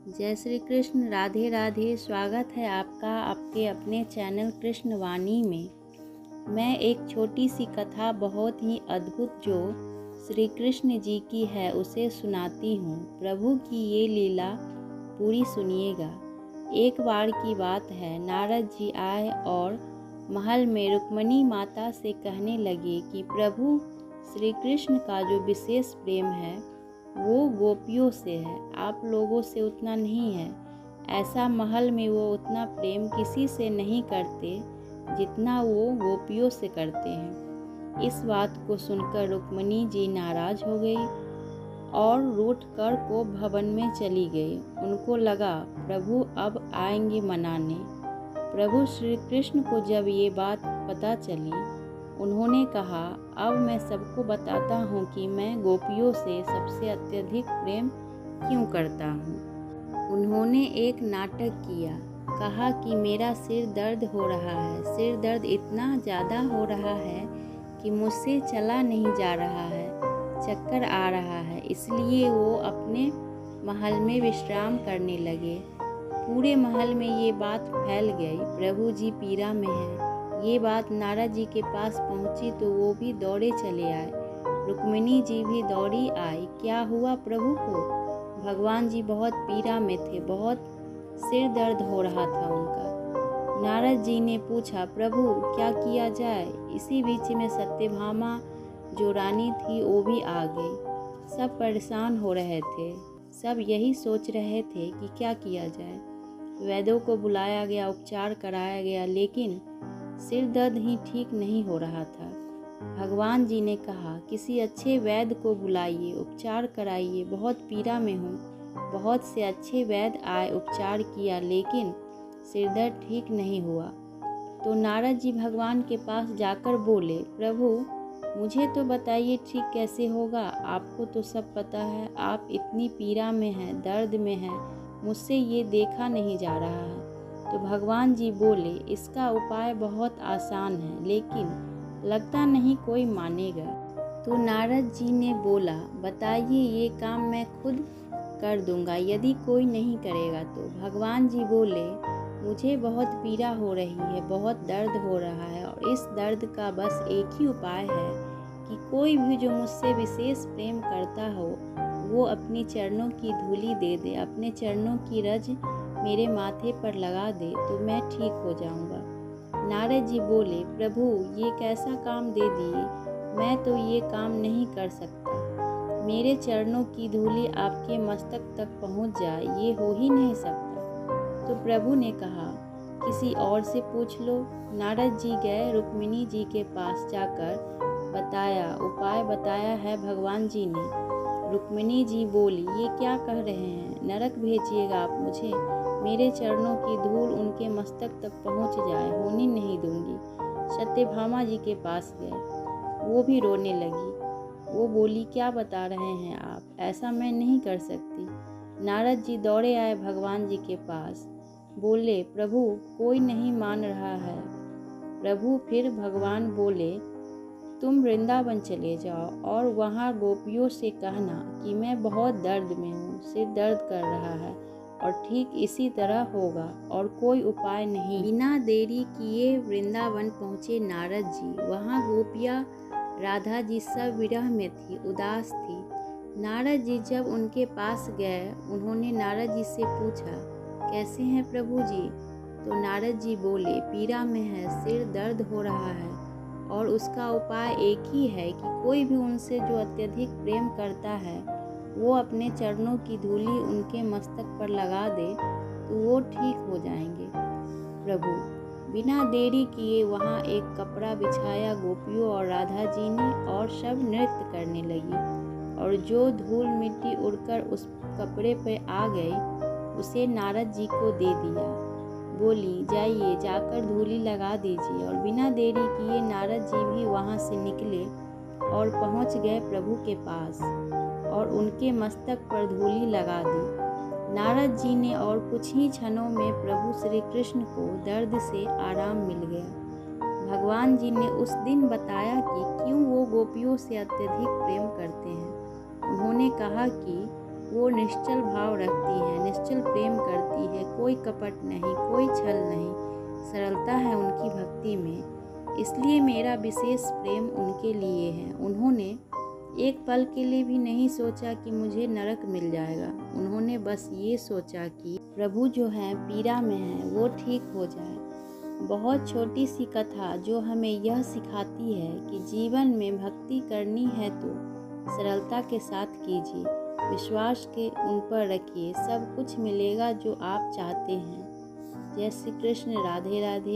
जय श्री कृष्ण। राधे राधे। स्वागत है आपका आपके अपने चैनल कृष्ण वाणी में। मैं एक छोटी सी कथा बहुत ही अद्भुत जो श्री कृष्ण जी की है उसे सुनाती हूँ। प्रभु की ये लीला पूरी सुनिएगा। एक बार की बात है, नारद जी आए और महल में रुक्मिणी माता से कहने लगे कि प्रभु श्री कृष्ण का जो विशेष प्रेम है वो गोपियों से है, आप लोगों से उतना नहीं है। ऐसा महल में वो उतना प्रेम किसी से नहीं करते जितना वो गोपियों से करते हैं। इस बात को सुनकर रुक्मिणी जी नाराज हो गई और रूठ कर को भवन में चली गई। उनको लगा प्रभु अब आएंगे मनाने। प्रभु श्री कृष्ण को जब ये बात पता चली, उन्होंने कहा, अब मैं सबको बताता हूँ कि मैं गोपियों से सबसे अत्यधिक प्रेम क्यों करता हूँ। उन्होंने एक नाटक किया, कहा कि मेरा सिर दर्द हो रहा है, सिर दर्द इतना ज़्यादा हो रहा है कि मुझसे चला नहीं जा रहा है, चक्कर आ रहा है। इसलिए वो अपने महल में विश्राम करने लगे। पूरे महल में ये बात फैल गई, प्रभु जी पीड़ा में हैं। ये बात नारद जी के पास पहुंची तो वो भी दौड़े चले आए। रुक्मिणी जी भी दौड़ी आई। क्या हुआ प्रभु को? भगवान जी बहुत पीड़ा में थे, बहुत सिर दर्द हो रहा था उनका। नारद जी ने पूछा, प्रभु क्या किया जाए? इसी बीच में सत्यभामा जो रानी थी वो भी आ गई। सब परेशान हो रहे थे, सब यही सोच रहे थे कि क्या किया जाए। वैद्यों को बुलाया गया, उपचार कराया गया, लेकिन सिर दर्द ही ठीक नहीं हो रहा था। भगवान जी ने कहा, किसी अच्छे वैद्य को बुलाइए, उपचार कराइए, बहुत पीड़ा में हूँ। बहुत से अच्छे वैद्य आए, उपचार किया, लेकिन सिर दर्द ठीक नहीं हुआ। तो नारद जी भगवान के पास जाकर बोले, प्रभु मुझे तो बताइए ठीक कैसे होगा? आपको तो सब पता है, आप इतनी पीड़ा में हैं, दर्द में हैं, मुझसे ये देखा नहीं जा रहा है। तो भगवान जी बोले, इसका उपाय बहुत आसान है, लेकिन लगता नहीं कोई मानेगा। तो नारद जी ने बोला, बताइए, ये काम मैं खुद कर दूंगा यदि कोई नहीं करेगा तो। भगवान जी बोले, मुझे बहुत पीड़ा हो रही है, बहुत दर्द हो रहा है, और इस दर्द का बस एक ही उपाय है कि कोई भी जो मुझसे विशेष प्रेम करता हो वो अपनी चरणों की धूली दे दे, अपने चरणों की रज मेरे माथे पर लगा दे तो मैं ठीक हो जाऊंगा। नारद जी बोले, प्रभु ये कैसा काम दे दिए, मैं तो ये काम नहीं कर सकता। मेरे चरणों की धूली आपके मस्तक तक पहुंच जाए, ये हो ही नहीं सकता। तो प्रभु ने कहा, किसी और से पूछ लो। नारद जी गए, रुक्मिणी जी के पास जाकर बताया, उपाय बताया है भगवान जी ने। रुक्मिणी जी बोली, ये क्या कह रहे हैं? नरक भेजिएगा आप मुझे? मेरे चरणों की धूल उनके मस्तक तक पहुंच जाए, होने नहीं दूंगी। सत्यभामा जी के पास गए, वो भी रोने लगी। वो बोली, क्या बता रहे हैं आप? ऐसा मैं नहीं कर सकती। नारद जी दौड़े आए भगवान जी के पास, बोले, प्रभु कोई नहीं मान रहा है। प्रभु फिर भगवान बोले, तुम वृंदावन चले जाओ और वहाँ गोपियों से कहना कि मैं बहुत दर्द में हूँ, सिर दर्द कर रहा है, और ठीक इसी तरह होगा और कोई उपाय नहीं। बिना देरी किए वृंदावन पहुँचे नारद जी। वहाँ गोपियाँ राधा जी सब विरह में थी, उदास थी। नारद जी जब उनके पास गए, उन्होंने नारद जी से पूछा, कैसे हैं प्रभु जी? तो नारद जी बोले, पीड़ा में है, सिर दर्द हो रहा है, और उसका उपाय एक ही है कि कोई भी उनसे जो अत्यधिक प्रेम करता है वो अपने चरणों की धूली उनके मस्तक पर लगा दे तो वो ठीक हो जाएंगे। प्रभु बिना देरी किए वहाँ एक कपड़ा बिछाया गोपियों और राधा जी ने, और सब नृत्य करने लगी। और जो धूल मिट्टी उड़कर उस कपड़े पर आ गई उसे नारद जी को दे दिया। बोली, जाइए जाकर धूली लगा दीजिए। और बिना देरी किए नारद जी भी वहाँ से निकले और पहुँच गए प्रभु के पास और उनके मस्तक पर धूली लगा दी। नारद जी ने और कुछ ही क्षणों में प्रभु श्री कृष्ण को दर्द से आराम मिल गया। भगवान जी ने उस दिन बताया कि क्यों वो गोपियों से अत्यधिक प्रेम करते हैं। उन्होंने कहा कि वो निश्चल भाव रखती हैं, निश्चल प्रेम करती है, कोई कपट नहीं, कोई छल नहीं, सरलता है उनकी भक्ति में। इसलिए मेरा विशेष प्रेम उनके लिए है। उन्होंने एक पल के लिए भी नहीं सोचा कि मुझे नरक मिल जाएगा। उन्होंने बस ये सोचा कि प्रभु जो हैं पीड़ा में हैं वो ठीक हो जाए। बहुत छोटी सी कथा जो हमें यह सिखाती है कि जीवन में भक्ति करनी है तो सरलता के साथ कीजिए, विश्वास के उन पर रखिए, सब कुछ मिलेगा जो आप चाहते हैं। जय श्री कृष्ण। राधे राधे।